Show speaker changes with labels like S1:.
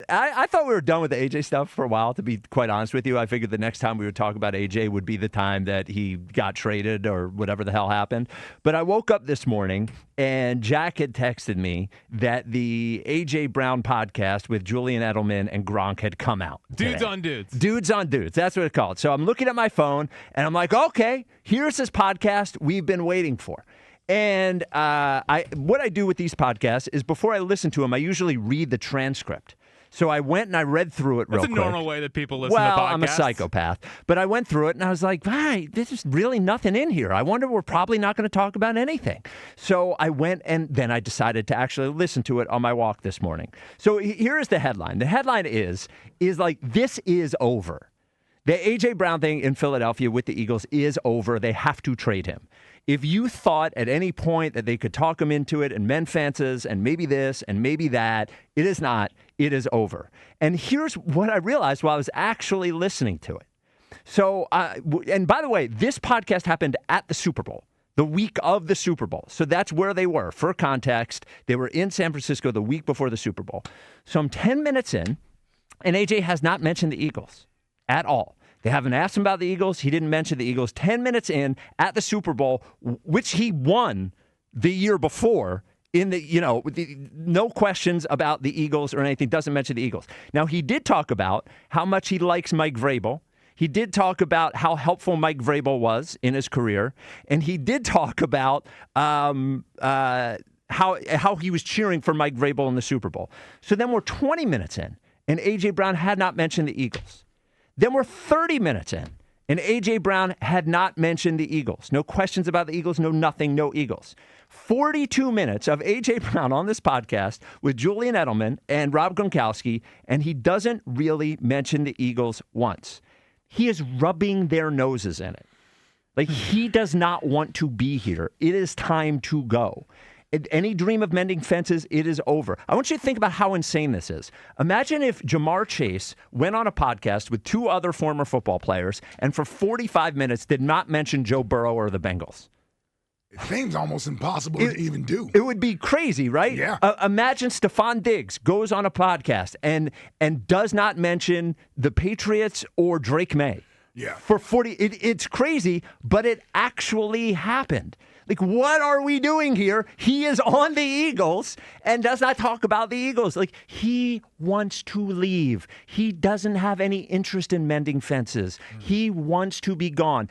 S1: I thought we were done with the AJ stuff for a while, to be quite honest with you. I figured the next time we would talk about AJ would be the time that he got traded or whatever the hell happened. But I woke up this morning and Jack had texted me that the AJ Brown podcast with Julian Edelman and Gronk had come out.
S2: Dudes on Dudes.
S1: Dudes on Dudes. That's what it's called. So I'm looking at my phone and I'm like, okay, here's this podcast we've been waiting for. And what I do with these podcasts is before I listen to them, I usually read the transcript. So I went and I read through it real quick.
S2: That's a normal way that people listen to podcasts.
S1: Well, I'm a psychopath. But I went through it and I was like, there's just really nothing in here. I wonder we're probably not going to talk about anything. So I went and then I decided to actually listen to it on my walk this morning. So here is the headline. The headline is like, this is over. The A.J. Brown thing in Philadelphia with the Eagles is over. They have to trade him. If you thought at any point that they could talk him into it and mend fences and maybe this and maybe that, it is not. It is over. And here's what I realized while I was actually listening to it. So, and by the way, this podcast happened at the Super Bowl, the week of the Super Bowl. So that's where they were. For context, they were in San Francisco the week before the Super Bowl. So I'm 10 minutes in, and AJ has not mentioned the Eagles at all. They haven't asked him about the Eagles. He didn't mention the Eagles. 10 minutes in at the Super Bowl, which he won the year before, in the, no questions about the Eagles or anything, doesn't mention the Eagles. Now, he did talk about how much he likes Mike Vrabel. He did talk about how helpful Mike Vrabel was in his career. And he did talk about how he was cheering for Mike Vrabel in the Super Bowl. So then we're 20 minutes in, and A.J. Brown had not mentioned the Eagles. Then we're 30 minutes in, and A.J. Brown had not mentioned the Eagles. No questions about the Eagles, no nothing, no Eagles. 42 minutes of A.J. Brown on this podcast with Julian Edelman and Rob Gronkowski, and he doesn't really mention the Eagles once. He is rubbing their noses in it. Like, he does not want to be here. It is time to go. Any dream of mending fences, it is over. I want you to think about how insane this is. Imagine if Jamar Chase went on a podcast with two other former football players and for 45 minutes did not mention Joe Burrow or the Bengals.
S3: It seems almost impossible to even do.
S1: It would be crazy, right?
S3: Yeah.
S1: Imagine Stephon Diggs goes on a podcast and does not mention the Patriots or Drake May.
S3: Yeah.
S1: For 40, it's crazy, but it actually happened. Like, what are we doing here? He is on the Eagles and does not talk about the Eagles. Like, he wants to leave. He doesn't have any interest in mending fences. He wants to be gone.